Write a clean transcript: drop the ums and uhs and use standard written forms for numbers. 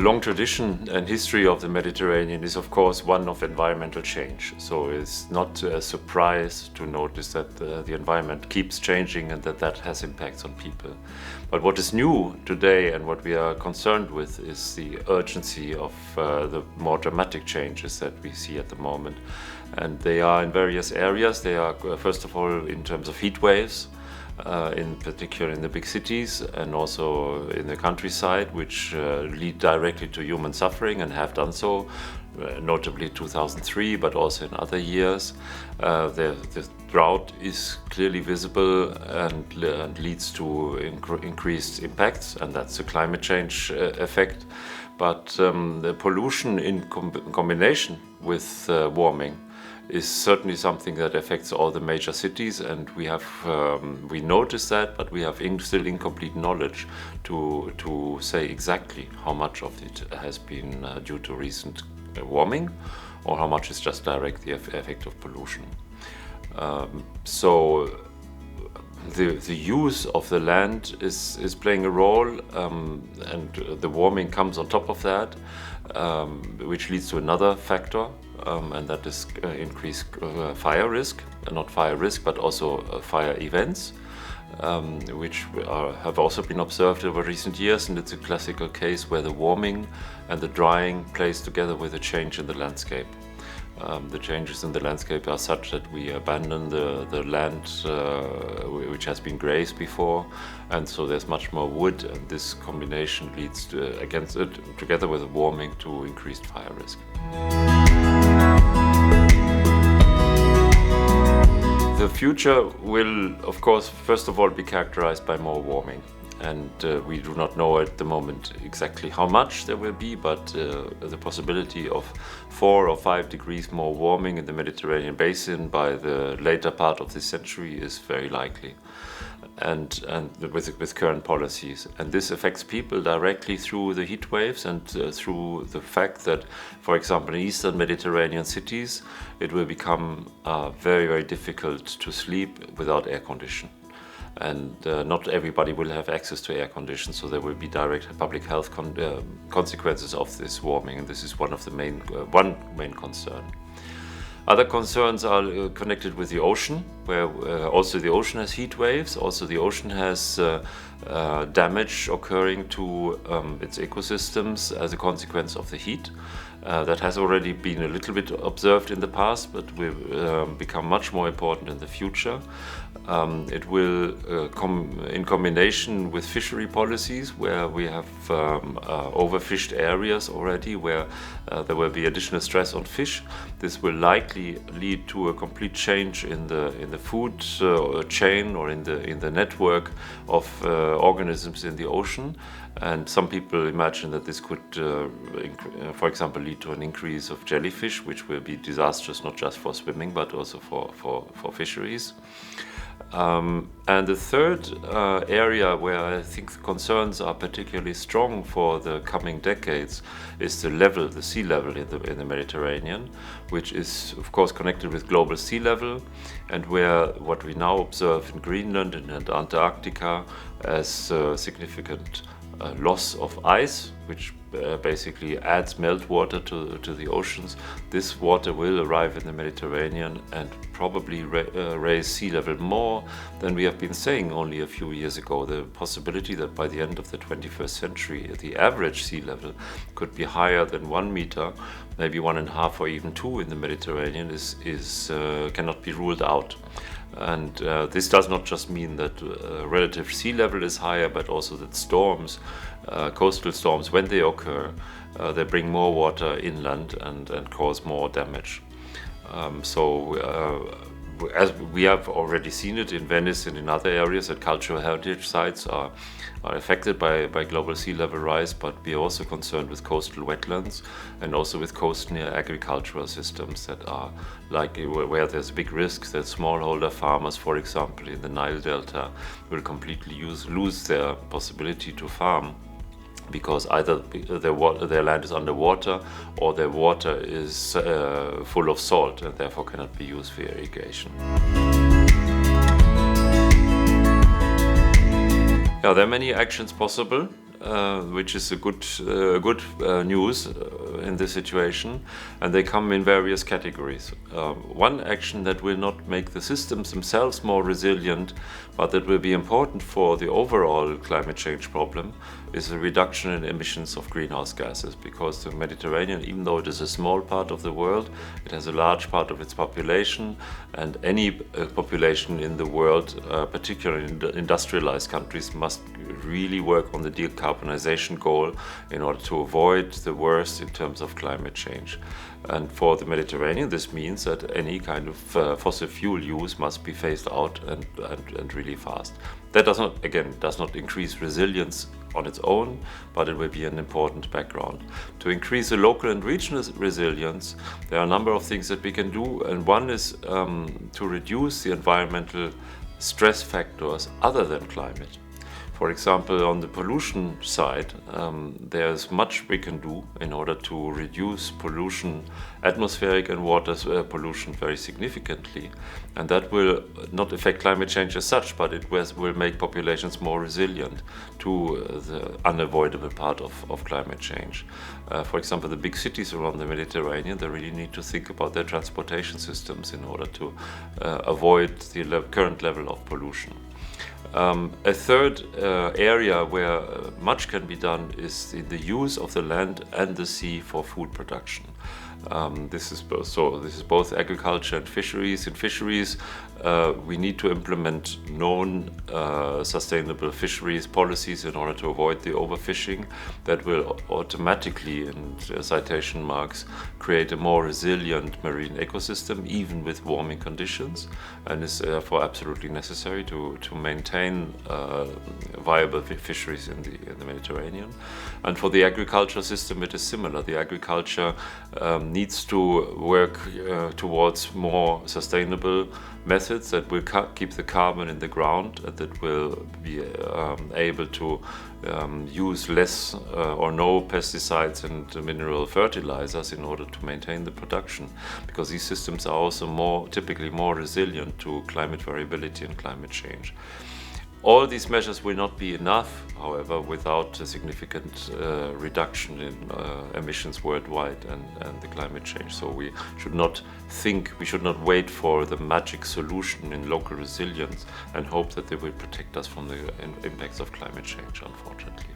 long tradition and history of the Mediterranean is, of course, one of environmental change. So it's not a surprise to notice that the environment keeps changing and that has impacts on people. But what is new today and what we are concerned with is the urgency of the more dramatic changes that we see at the moment. And they are in various areas. They are, first of all, in terms of heat waves, in particular in the big cities and also in the countryside, which lead directly to human suffering and have done so, notably 2003, but also in other years. The drought is clearly visible and leads to increased impacts, and that's a climate change effect. But the pollution in combination with warming is certainly something that affects all the major cities, and we notice that, but we have still incomplete knowledge to say exactly how much of it has been due to recent warming or how much is just direct the effect of pollution. So the use of the land is playing a role, and the warming comes on top of that, which leads to another factor, and that is increased fire risk, not fire risk, but also fire events, which have also been observed over recent years, and it's a classical case where the warming and the drying plays together with a change in the landscape. The changes in the landscape are such that we abandon the land which has been grazed before, and so there's much more wood, and this combination leads to, together with the warming, to increased fire risk. The future will, of course, first of all be characterized by more warming. And we do not know at the moment exactly how much there will be, but the possibility of 4 or 5 degrees more warming in the Mediterranean Basin by the later part of this century is very likely, and with current policies. And this affects people directly through the heat waves and through the fact that, for example, in eastern Mediterranean cities, it will become very, very difficult to sleep without air condition. And not everybody will have access to air conditions, so there will be direct public health consequences of this warming, and this is one main concern. Other concerns are connected with the ocean, where also the ocean has heat waves. Also the ocean has damage occurring to its ecosystems as a consequence of the heat. That has already been a little bit observed in the past, but will become much more important in the future. It will come in combination with fishery policies, where we have overfished areas already, where there will be additional stress on fish. This will likely lead to a complete change in the food chain or in the network of organisms in the ocean. And some people imagine that this could, for example, lead to an increase of jellyfish, which will be disastrous not just for swimming but also for fisheries. And the third area where I think the concerns are particularly strong for the coming decades is the sea level in the Mediterranean, which is of course connected with global sea level, and where what we now observe in Greenland and Antarctica as significant loss of ice, which basically adds meltwater to the oceans. This water will arrive in the Mediterranean and probably raise sea level more than we have been saying only a few years ago. The possibility that by the end of the 21st century the average sea level could be higher than 1 meter, maybe 1.5 or even 2 in the Mediterranean cannot be ruled out. And this does not just mean that relative sea level is higher, but also that storms, coastal storms, when they occur, they bring more water inland and cause more damage. As we have already seen it in Venice and in other areas, that cultural heritage sites are affected by global sea level rise, but we are also concerned with coastal wetlands and also with coast near agricultural systems that are where there's a big risk that smallholder farmers, for example, in the Nile Delta, will completely lose their possibility to farm, because either their land is underwater or their water is full of salt and therefore cannot be used for irrigation. Yeah, there are many actions possible. which is a good news in this situation, and they come in various categories. One action that will not make the systems themselves more resilient, but that will be important for the overall climate change problem, is a reduction in emissions of greenhouse gases, because the Mediterranean, even though it is a small part of the world, it has a large part of its population, and any population in the world, particularly in the industrialized countries, must really work on the decarbonization goal in order to avoid the worst in terms of climate change. And for the Mediterranean, this means that any kind of fossil fuel use must be phased out and really fast. That does not increase resilience on its own, but it will be an important background. To increase the local and regional resilience, there are a number of things that we can do, and one is to reduce the environmental stress factors other than climate. For example, on the pollution side, there's much we can do in order to reduce pollution, atmospheric and water pollution very significantly. And that will not affect climate change as such, but it will make populations more resilient to the unavoidable part of climate change. For example, the big cities around the Mediterranean, they really need to think about their transportation systems in order to avoid the current level of pollution. A third area where much can be done is in the use of the land and the sea for food production. This is both agriculture and fisheries. In fisheries, we need to implement known sustainable fisheries policies in order to avoid the overfishing. That will automatically, in citation marks, create a more resilient marine ecosystem, even with warming conditions, and is therefore absolutely necessary to maintain viable fisheries in the Mediterranean. And for the agriculture system, it is similar. The agriculture needs to work towards more sustainable methods that will keep the carbon in the ground, and that will be able to use less or no pesticides and mineral fertilizers in order to maintain the production, because these systems are also typically more resilient to climate variability and climate change. All these measures will not be enough, however, without a significant reduction in emissions worldwide and the climate change. So we should not wait for the magic solution in local resilience and hope that they will protect us from the impacts of climate change, unfortunately.